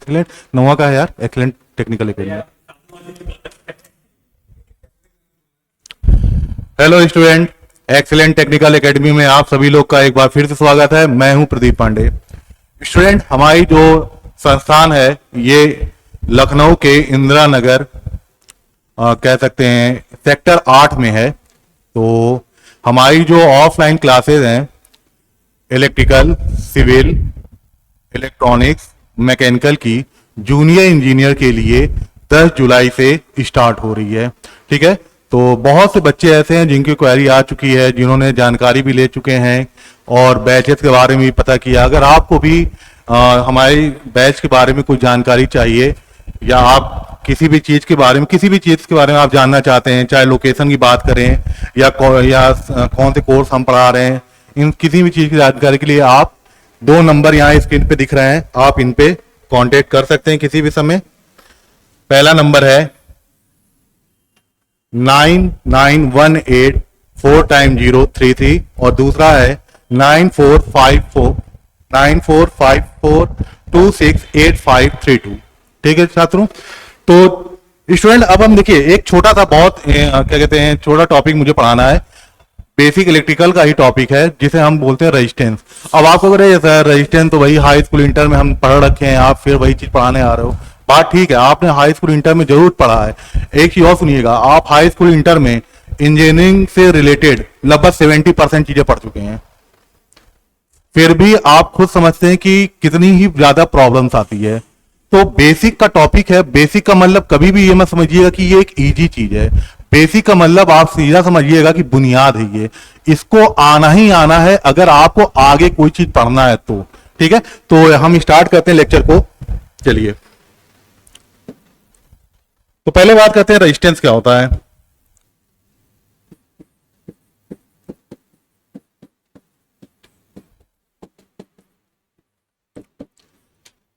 Excellent नोवा का है यार, excellent technical academy. Hello student, excellent technical academy में आप सभी लोग का एक बार फिर से स्वागत है। मैं हूं प्रदीप पांडे। स्टूडेंट, हमारी जो संस्थान है ये लखनऊ के इंदिरा नगर कह सकते हैं सेक्टर 8 में है। तो हमारी जो ऑफलाइन क्लासेस हैं इलेक्ट्रिकल, सिविल, इलेक्ट्रॉनिक्स, मैकेनिकल की जूनियर इंजीनियर के लिए 10 जुलाई से स्टार्ट हो रही है। ठीक है, तो बहुत से बच्चे ऐसे हैं जिनकी क्वेरी आ चुकी है, जिन्होंने जानकारी भी ले चुके हैं और बैचेस के बारे में भी पता किया। अगर आपको भी हमारे बैच के बारे में कुछ जानकारी चाहिए या आप किसी भी चीज के बारे में आप जानना चाहते हैं, चाहे लोकेशन की बात करें या कौन से कोर्स हम पढ़ा रहे हैं, इन किसी भी चीज की जानकारी के लिए आप 2 नंबर यहाँ स्क्रीन पे दिख रहे हैं, आप इन पे कांटेक्ट कर सकते हैं किसी भी समय। पहला नंबर है 9918 और दूसरा है 9454268532। ठीक है छात्रों, तो स्टूडेंट अब हम देखिए एक छोटा सा बहुत क्या कहते हैं छोटा टॉपिक मुझे पढ़ाना है। बेसिक इलेक्ट्रिकल का ही टॉपिक है जिसे हम बोलते हैं रेजिस्टेंस। अब आपको अगर सर रेजिस्टेंस तो वही हाई स्कूल इंटर में हम पढ़ रखे हैं, आप फिर वही चीज पढ़ाने आ रहे हो। बात ठीक है, आपने हाई स्कूल इंटर में जरूर पढ़ा है। एक चीज और सुनिएगा, आप हाई स्कूल इंटर में इंजीनियरिंग से रिलेटेड लगभग 70% चीजें पढ़ चुके हैं, फिर भी आप खुद समझते हैं कि कितनी ही ज्यादा प्रॉब्लम्स आती है। तो बेसिक का टॉपिक है। बेसिक का मतलब कभी भी ये मत समझिएगा कि ये एक इजी चीज है। बेसिक का मतलब आप सीधा समझिएगा कि बुनियाद है ये, इसको आना ही आना है अगर आपको आगे कोई चीज पढ़ना है तो। ठीक है, तो हम स्टार्ट करते हैं लेक्चर को। चलिए, तो पहले बात करते हैं रेजिस्टेंस क्या होता है।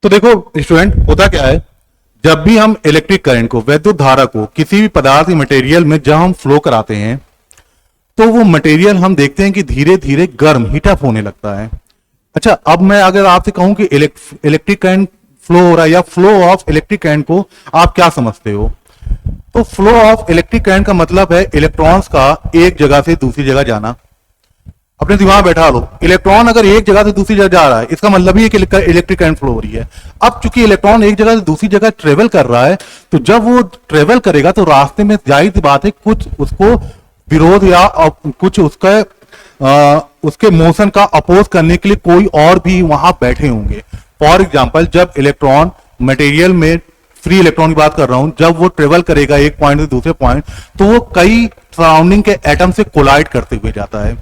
तो देखो स्टूडेंट, होता क्या है, जब भी हम इलेक्ट्रिक करंट को, वैद्युत धारा को किसी भी पदार्थ या मटेरियल में जब हम फ्लो कराते हैं तो वो मटेरियल हम देखते हैं कि धीरे धीरे गर्म हीटअप होने लगता है। अच्छा, अब मैं अगर आपसे कहूं कि इलेक्ट्रिक करंट फ्लो हो रहा है या फ्लो ऑफ इलेक्ट्रिक करंट को आप क्या समझते हो, तो फ्लो ऑफ इलेक्ट्रिक करंट का मतलब है इलेक्ट्रॉन्स का एक जगह से दूसरी जगह जाना। अपने दिमाग बैठा लो, इलेक्ट्रॉन अगर एक जगह से दूसरी जगह जा रहा है इसका मतलब ही है कि इलेक्ट्रिक करंट फ्लो हो रही है। अब चूंकि इलेक्ट्रॉन एक जगह से दूसरी जगह ट्रेवल कर रहा है, तो जब वो ट्रेवल करेगा तो रास्ते में जाहिर सी बात है कुछ उसको विरोध या कुछ उसके मोशन का अपोज करने के लिए कोई और भी वहां बैठे होंगे। फॉर एग्जाम्पल, जब इलेक्ट्रॉन मटेरियल में, फ्री इलेक्ट्रॉन की बात कर रहा हूं, जब वो ट्रेवल करेगा एक पॉइंट से दूसरे पॉइंट, तो वो कई सराउंडिंग के एटम से कोलाइड करते हुए जाता है।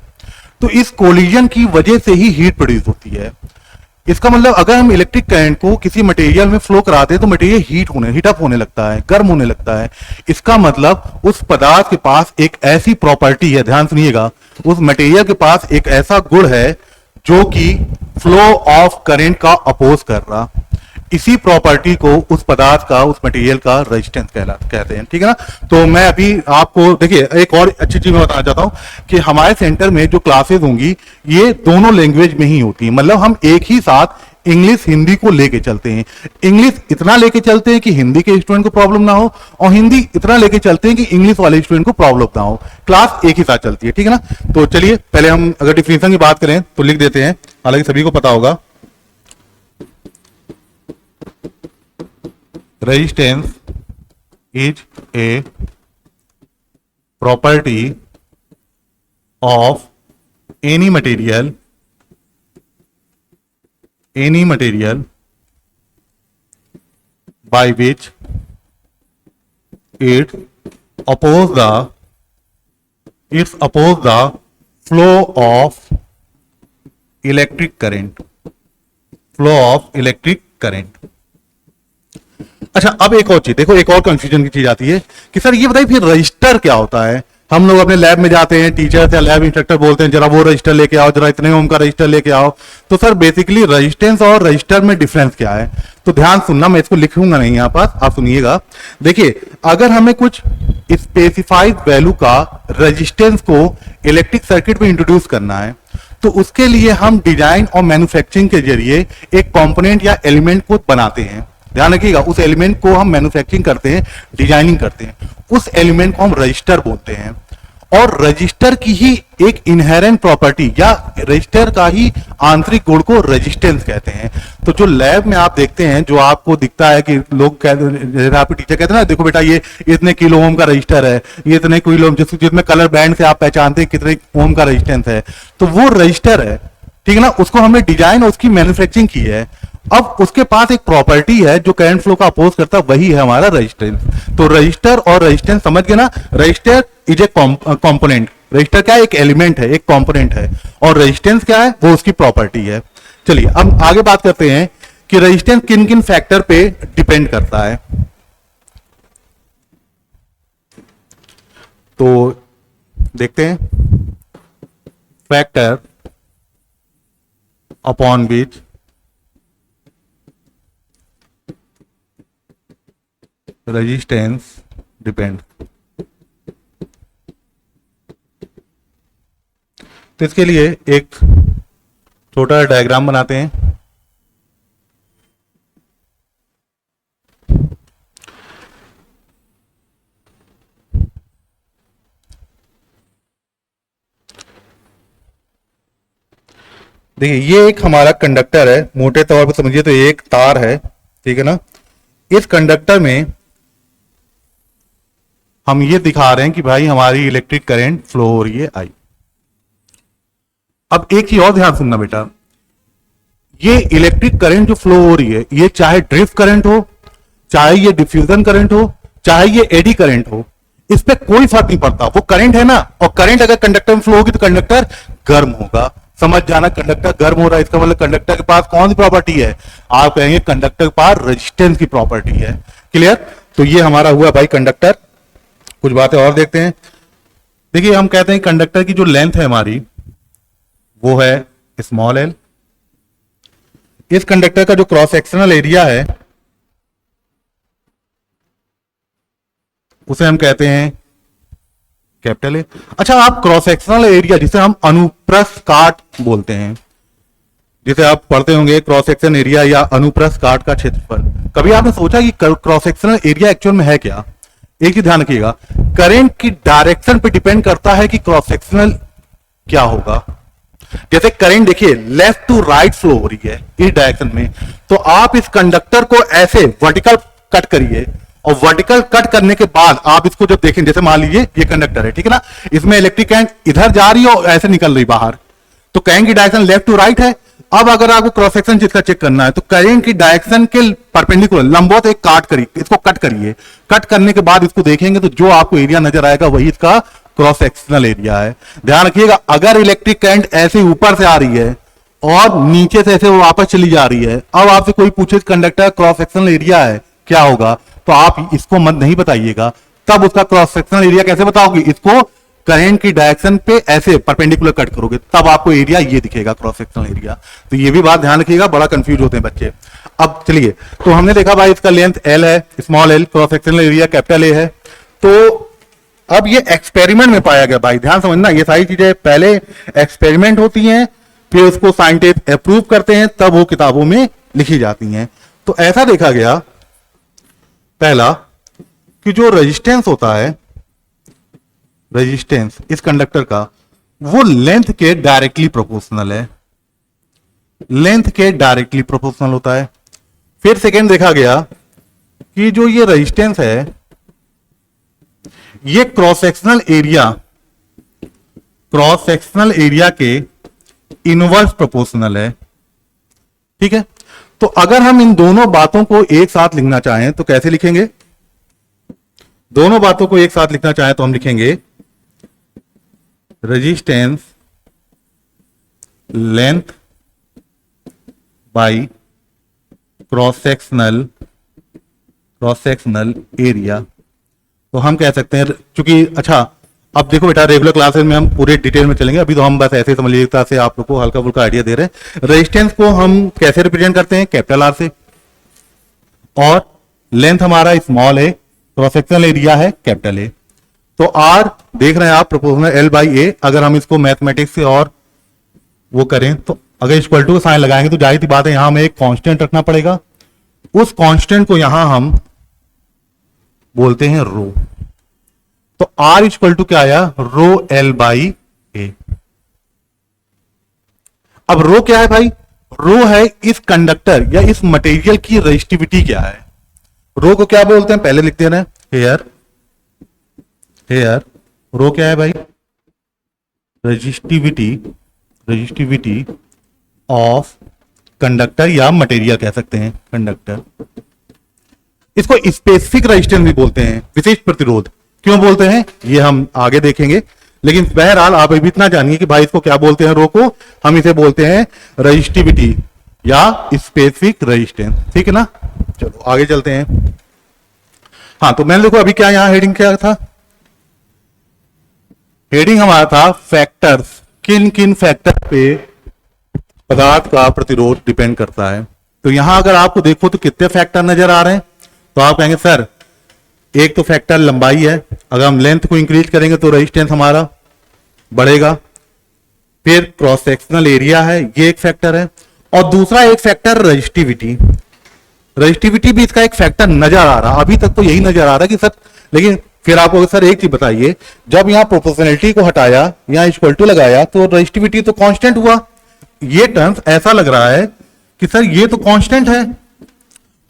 तो इस कोलिजन की वजह से ही हीट प्रोड्यूस होती है। इसका मतलब अगर हम इलेक्ट्रिक करंट को किसी मटेरियल में फ्लो कराते हैं तो मटेरियल हीटअप होने लगता है, गर्म होने लगता है। इसका मतलब उस पदार्थ के पास एक ऐसी प्रॉपर्टी है, ध्यान सुनिएगा, उस मटेरियल के पास एक ऐसा गुण है जो कि फ्लो ऑफ करंट का अपोज कर रहा। इसी प्रॉपर्टी को उस पदार्थ का, उस मटेरियल का रेजिस्टेंस कहते हैं। ठीक है ना, तो मैं अभी आपको देखिए एक और अच्छी चीज मैं बताना चाहता हूं कि हमारे सेंटर में जो क्लासेस होंगी ये दोनों लैंग्वेज में ही होती है। मतलब हम एक ही साथ इंग्लिश हिंदी को लेके चलते हैं। इंग्लिश इतना लेके चलते हैं कि हिंदी के स्टूडेंट को प्रॉब्लम ना हो, और हिंदी इतना लेके चलते हैं कि इंग्लिश वाले स्टूडेंट को प्रॉब्लम ना हो। क्लास एक ही साथ चलती है। ठीक है ना, तो चलिए पहले हम अगर डिफिनेशन की बात करें तो लिख देते हैं, हालांकि सभी को पता होगा। Resistance is a property of any material by which it oppose the flow of electric current। अच्छा, अब एक और चीज देखो, एक और कंफ्यूजन की चीज आती है कि सर ये बताइए फिर रजिस्टर क्या होता है। हम लोग अपने लैब में जाते हैं, टीचर या लैब इंस्ट्रक्टर बोलते हैं जरा वो रजिस्टर लेके आओ, जरा इतने ओम का रजिस्टर लेके आओ। तो सर बेसिकली रेजिस्टेंस और रजिस्टर में डिफरेंस क्या है, तो ध्यान सुनना, मैं इसको लिखूंगा नहीं यहाँ पास, आप सुनिएगा। देखिए, अगर हमें कुछ स्पेसिफाइड वैल्यू का रेजिस्टेंस को इलेक्ट्रिक सर्किट में इंट्रोड्यूस करना है तो उसके लिए हम डिजाइन और मैन्युफैक्चरिंग के जरिए एक कंपोनेंट या एलिमेंट को बनाते हैं। ध्यान रखिएगा, उस एलिमेंट को हम मैन्युफैक्चरिंग करते हैं, डिजाइनिंग करते हैं, उस एलिमेंट को हम रजिस्टर बोलते हैं। और रजिस्टर की ही एक इनहेरेंट प्रॉपर्टी या रजिस्टर का ही आंतरिक गुण को रेजिस्टेंस कहते हैं। तो जो लैब में आप देखते हैं, जो आपको दिखता है कि लोग जैसे आपके टीचर कहते हैं ना, देखो बेटा ये इतने किलो ओम का रजिस्टर है, ये इतने किलो, जिसमें कलर बैंड से आप पहचानते हैं कितने ओम का रेजिस्टेंस है, तो वो रजिस्टर है, ठीक है ना। उसको हमने डिजाइन और उसकी मैन्युफैक्चरिंग की है। अब उसके पास एक प्रॉपर्टी है जो करंट फ्लो का अपोज करता है, वही है हमारा रेजिस्टेंस। तो रजिस्टर और रेजिस्टेंस समझ गए ना। Register is a component, register क्या है, एक एलिमेंट है, एक कंपोनेंट है, और रेजिस्टेंस क्या है, वो उसकी प्रॉपर्टी है। चलिए अब आगे बात करते हैं कि रेजिस्टेंस किन किन फैक्टर पे डिपेंड करता है। तो देखते हैं, factor upon which resistance depend. तो इसके लिए एक छोटा डायग्राम बनाते हैं। देखिए ये एक हमारा कंडक्टर है, मोटे तौर पर समझिए तो एक तार है, ठीक है ना। इस कंडक्टर में हम ये दिखा रहे हैं कि भाई हमारी इलेक्ट्रिक करंट फ्लो हो रही है, आई। अब एक चीज और ध्यान सुनना बेटा, ये इलेक्ट्रिक करंट जो फ्लो हो रही है, ये चाहे ड्रिफ्ट करंट हो, चाहे ये डिफ्यूजन करंट हो, चाहे ये एडी करंट हो, इस पे कोई फर्क नहीं पड़ता, वो करंट है ना। और करंट अगर कंडक्टर में फ्लो होगी तो कंडक्टर गर्म होगा। समझ जाना, कंडक्टर गर्म हो रहा है, इसका मतलब कंडक्टर के पास कौन सी प्रॉपर्टी है, आप कहेंगे कंडक्टर के पास रेजिस्टेंस की प्रॉपर्टी है। क्लियर। तो ये हमारा हुआ भाई कंडक्टर। कुछ बातें और देखते हैं। देखिए हम कहते हैं कंडक्टर की जो लेंथ है हमारी, वो है स्मॉल एल। इस कंडक्टर का जो क्रॉस सेक्शनल एरिया है उसे हम कहते हैं कैपिटल ए। अच्छा, आप क्रॉस सेक्शनल एरिया जिसे हम अनुप्रस्थ काट बोलते हैं, जिसे आप पढ़ते होंगे क्रॉस सेक्शन एरिया या अनुप्रस्थ काट का क्षेत्रफल, कभी आपने सोचा कि क्रॉस सेक्शनल एरिया एक्चुअल में है क्या? एक चीज ध्यान रखिएगा, करंट की डायरेक्शन पे डिपेंड करता है कि क्रॉस सेक्शनल क्या होगा। जैसे करंट देखिए लेफ्ट टू राइट फ्लो हो रही है इस डायरेक्शन में, तो आप इस कंडक्टर को ऐसे वर्टिकल कट करिए, और वर्टिकल कट करने के बाद आप इसको जब देखें, जैसे मान लीजिए ये कंडक्टर है, ठीक है ना, इसमें इलेक्ट्रिक करंट इधर जा रही है और ऐसे निकल रही बाहर, तो करंट की डायरेक्शन लेफ्ट टू राइट है। अब अगर आपको क्रॉस सेक्शन जिसका चेक करना है, तो करंट की डायरेक्शन के परपेंडिकुलर लंबवत एक काट करिए, इसको कट करिए। कट करने के बाद इसको देखेंगे तो जो आपको एरिया नजर आएगा वही इसका क्रॉस सेक्शनल एरिया है। ध्यान रखिएगा, अगर इलेक्ट्रिक करंट ऐसे ऊपर से आ रही है और नीचे से ऐसे वापस चली जा रही है, अब आपसे कोई पूछे कंडक्टर क्रॉस सेक्शनल एरिया है क्या होगा, तो आप इसको मत नहीं बताइएगा। तब उसका क्रॉस सेक्शनल एरिया कैसे बताओगे? इसको करंट की डायरेक्शन पे ऐसे परपेंडिकुलर कट करोगे, तब आपको एरिया ये दिखेगा, क्रॉस सेक्शनल एरिया। तो ये भी बात ध्यान रखिएगा, बड़ा कंफ्यूज होते हैं बच्चे। अब चलिए, तो हमने देखा भाई इसका लेंथ एल है, small L, cross sectional area capital A है। तो अब ये एक्सपेरिमेंट में पाया गया, भाई ध्यान समझना, ये सारी चीजें पहले एक्सपेरिमेंट होती हैं, फिर उसको साइंटिस्ट अप्रूव करते हैं, तब वो किताबों में लिखी जाती हैं। तो ऐसा देखा गया पहला कि जो रेजिस्टेंस होता है, रेजिस्टेंस इस कंडक्टर का, वो लेंथ के डायरेक्टली प्रोपोर्शनल है, लेंथ के डायरेक्टली प्रोपोर्शनल होता है। फिर सेकेंड देखा गया कि जो ये रेजिस्टेंस है, ये क्रॉस सेक्शनल एरिया के इनवर्स प्रोपोर्शनल है, ठीक है। तो अगर हम इन दोनों बातों को एक साथ लिखना चाहें तो कैसे लिखेंगे? दोनों बातों को एक साथ लिखना चाहें तो हम लिखेंगे resistance length by cross sectional area. तो हम कह सकते हैं, चूंकि अच्छा अब देखो बेटा, रेगुलर क्लासेस में हम पूरे डिटेल में चलेंगे, अभी तो हम बस ऐसे समझ लीजिए से आप लोग को हल्का फुल्का आइडिया दे रहे हैं। रेजिस्टेंस को हम कैसे रिप्रेजेंट करते हैं? कैपिटल आर से, और लेंथ हमारा स्मॉल है, क्रॉस सेक्शनल एरिया है कैपिटल ए। तो आर देख रहे हैं आप प्रोपोर्शनल एल बाई ए। अगर हम इसको मैथमेटिक्स से और वो करें, तो अगर इक्वल टू का साइन लगाएंगे तो जाहिर सी बात है यहां हमें एक कांस्टेंट रखना पड़ेगा, उस कांस्टेंट को यहां हम बोलते हैं रो। तो R इक्वल टू क्या आया, रो L बाई ए। अब रो क्या है भाई, रो है इस कंडक्टर या इस मटेरियल की रेजिस्टिविटी क्या है। रो को क्या बोलते हैं, पहले लिखते हैं हेयर, हेयर रो क्या है भाई, रेजिस्टिविटी ऑफ कंडक्टर या मटेरियल कह सकते हैं कंडक्टर। इसको स्पेसिफिक रेजिस्टेंस भी बोलते हैं, विशेष प्रतिरोध। क्यों बोलते हैं ये हम आगे देखेंगे, लेकिन बहरहाल आप अभी इतना जानिए कि भाई इसको क्या बोलते हैं, रो को हम इसे बोलते हैं रेजिस्टिविटी या स्पेसिफिक रेजिस्टेंस। ठीक है ना, चलो आगे चलते हैं। हाँ तो मैंने देखो अभी क्या यहां हेडिंग क्या था, हेडिंग हमारा था फैक्टर्स, किन किन फैक्टर पे पदार्थ का प्रतिरोध डिपेंड करता है। तो यहां अगर आपको देखो तो कितने फैक्टर नजर आ रहे हैं, तो आप कहेंगे सर एक तो फैक्टर लंबाई है, अगर हम लेंथ को इंक्रीज करेंगे तो रेजिस्टेंस हमारा बढ़ेगा। फिर क्रॉस सेक्शनल एरिया है, ये एक फैक्टर है, और दूसरा एक फैक्टर रेजिस्टिविटी। रेजिस्टिविटी भी इसका एक फैक्टर नजर आ रहा, अभी तक तो यही नजर आ रहा कि सर, लेकिन फिर आपको सर एक चीज बताइए, जब यहां प्रोपोर्शनलिटी को हटाया, यहां इक्वल टू लगाया तो रेजिस्टिविटी तो कांस्टेंट हुआ। ये टर्म्स ऐसा लग रहा है कि सर ये तो कांस्टेंट है,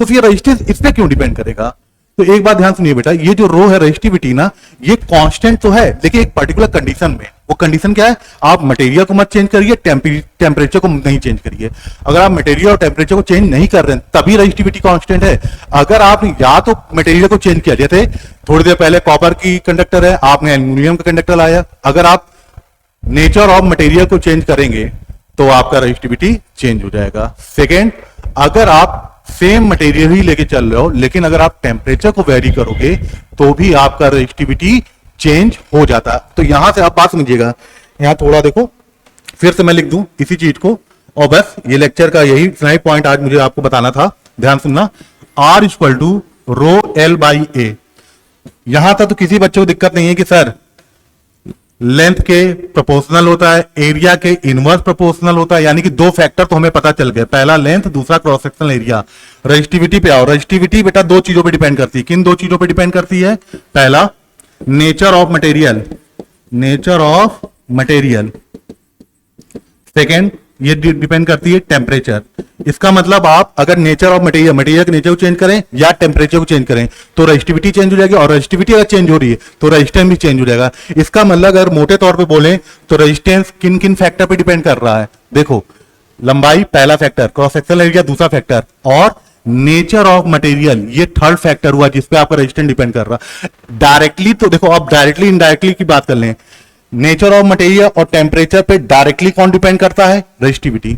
तो फिर रेजिस्टेंस इस पे क्यों डिपेंड करेगा। तो एक बात ध्यान सुनिए बेटा, ये जो रो है रेजिस्टिविटी ना, ये कांस्टेंट तो है, लेकिन एक पर्टिकुलर कंडीशन में। वो कंडीशन क्या है, आप मटेरियल को मत चेंज करिए, टेम्परेचर को नहीं चेंज करिए। अगर आप मटेरियल और टेम्परेचर को चेंज नहीं कर रहे हैं तभी रेजिस्टिविटी कांस्टेंट है। अगर आप या तो मटेरियल को चेंज किया, जैसे थोड़ी देर पहले कॉपर की कंडक्टर है, आपने एल्यूमिनियम का कंडक्टर लाया, अगर आप नेचर ऑफ मटेरियल को चेंज करेंगे तो आपका रेजिस्टिविटी चेंज हो जाएगा। सेकेंड, अगर आप सेम मटेरियल ही लेके चल रहे हो, लेकिन अगर आप टेम्परेचर को वेरी करोगे तो भी आपका रेजिस्टिविटी चेंज हो जाता है। तो यहां से आप बात समझिएगा, यहां थोड़ा देखो, फिर से मैं लिख दूं इसी चीज को, और बस ये लेक्चर का यही पॉइंट आज मुझे आपको बताना था, ध्यान सुनना। R equal to rho L by A. यहां तक तो किसी बच्चे को दिक्कत नहीं है कि सर लेंथ के प्रोपोर्शनल होता है, एरिया के इनवर्स प्रोपोर्शनल होता है, यानी कि दो फैक्टर तो हमें पता चल गए, पहला लेंथ, दूसरा क्रॉस सेक्शनल एरिया। रेजिस्टिविटी पे आओ, रेजिस्टिविटी बेटा दो चीजों पे डिपेंड करती है। किन दो चीजों पे डिपेंड करती है, पहला nature of material, nature of material. Second, ये डिपेंड करती है टेम्परेचर। इसका मतलब आप अगर नेचर ऑफ मटेरियल, मटेरियल के नेचर को चेंज करें या टेम्परेचर को चेंज करें तो रेजिस्टिविटी चेंज हो जाएगी, और रेजिस्टिविटी अगर चेंज हो रही है तो रेजिस्टेंस भी चेंज हो जाएगा। इसका मतलब अगर मोटे तौर पे बोलें तो रेजिस्टेंस किन किन फैक्टर पे डिपेंड कर रहा है, देखो लंबाई पहला फैक्टर, क्रॉस सेक्शनल एरिया दूसरा फैक्टर, और नेचर ऑफ मटेरियल ये थर्ड फैक्टर हुआ जिसपे आपका रेजिस्टेंस डिपेंड कर रहा है। डायरेक्टली तो देखो, अब डायरेक्टली इनडायरेक्टली की बात कर लें, नेचर ऑफ मटेरियल और टेम्परेचर पे डायरेक्टली कौन डिपेंड करता है, रेजिस्टिविटी।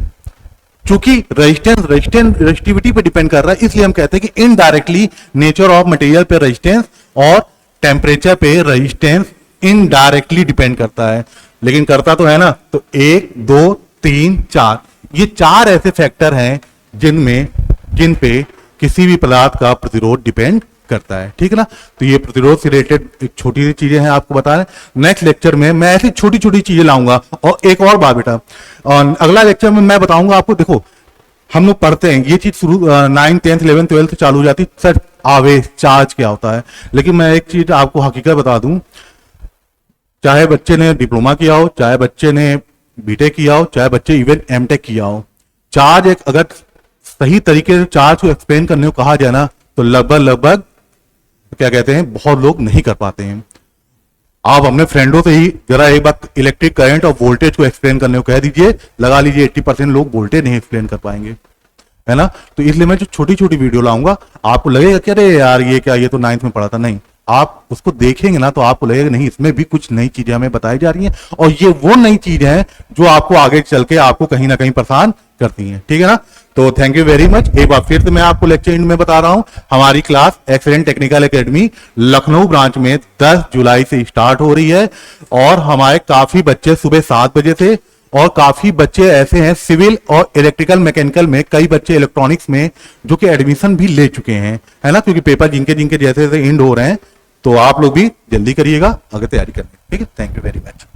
चूंकि रेजिस्टिविटी पे डिपेंड कर रहा है, इसलिए हम कहते हैं कि इनडायरेक्टली नेचर ऑफ मटेरियल पे रेजिस्टेंस और टेम्परेचर पे रेजिस्टेंस इनडायरेक्टली डिपेंड करता है। लेकिन करता तो है ना, तो 1 2 3 4, ये चार ऐसे फैक्टर हैं जिन पे किसी भी पदार्थ का प्रतिरोध डिपेंड करता है। ठीक है ना, तो ये प्रतिरोध से रिलेटेड एक छोटी सी चीजें हैं आपको बता रहे हैं। नेक्स्ट लेक्चर में मैं ऐसी छोटी छोटी चीजें लाऊंगा। और एक और बात बेटा, और अगला लेक्चर में मैं बताऊंगा आपको, देखो हम लोग पढ़ते हैं ये चीज शुरू 9th 10th 11th 12th चालू हो जाती है, सर आवेश चार्ज क्या होता है। लेकिन मैं एक चीज आपको हकीकत बता दूं, चाहे बच्चे ने डिप्लोमा किया हो, चाहे बच्चे ने बीटेक किया हो, चाहे बच्चे इवन एमटेक किया हो, चार्ज एक अगर सही तरीके से चार्ज को एक्सप्लेन करने को कहा जाए ना तो लगभग क्या कहते हैं, बहुत लोग नहीं कर पाते हैं। आप अपने फ्रेंडों से ही जरा एक बार इलेक्ट्रिक करंट और वोल्टेज को एक्सप्लेन करने को कह दीजिए, लगा लीजिए 80% लोग वोल्टेज नहीं एक्सप्लेन कर पाएंगे, है ना। तो इसलिए मैं जो छोटी छोटी वीडियो लाऊंगा, आपको लगेगा कि अरे यार ये क्या, ये तो 9th में पढ़ा था, नहीं, आप उसको देखेंगे ना तो आपको लगेगा नहीं, इसमें भी कुछ नई चीजें हमें बताई जा रही हैं, और ये वो नई चीज है जो आपको आगे चल के आपको कहीं ना कहीं परेशान करती हैं। ठीक है ना, तो थैंक यू वेरी मच। एक बार फिर से मैं आपको लेक्चर एंड में बता रहा हूं, हमारी class excellent technical academy Lucknow branch में 10 जुलाई से स्टार्ट हो रही है, और हमारे काफी बच्चे सुबह 7 बजे से, और काफी बच्चे ऐसे हैं सिविल और इलेक्ट्रिकल मैकेनिकल में, कई बच्चे इलेक्ट्रॉनिक्स में जो कि एडमिशन भी ले चुके हैं, है ना, क्योंकि पेपर जिनके जिनके जैसे जैसे एंड हो रहे हैं, तो आप लोग भी जल्दी करिएगा अगर तैयारी करनी। ठीक है, थैंक यू वेरी मच।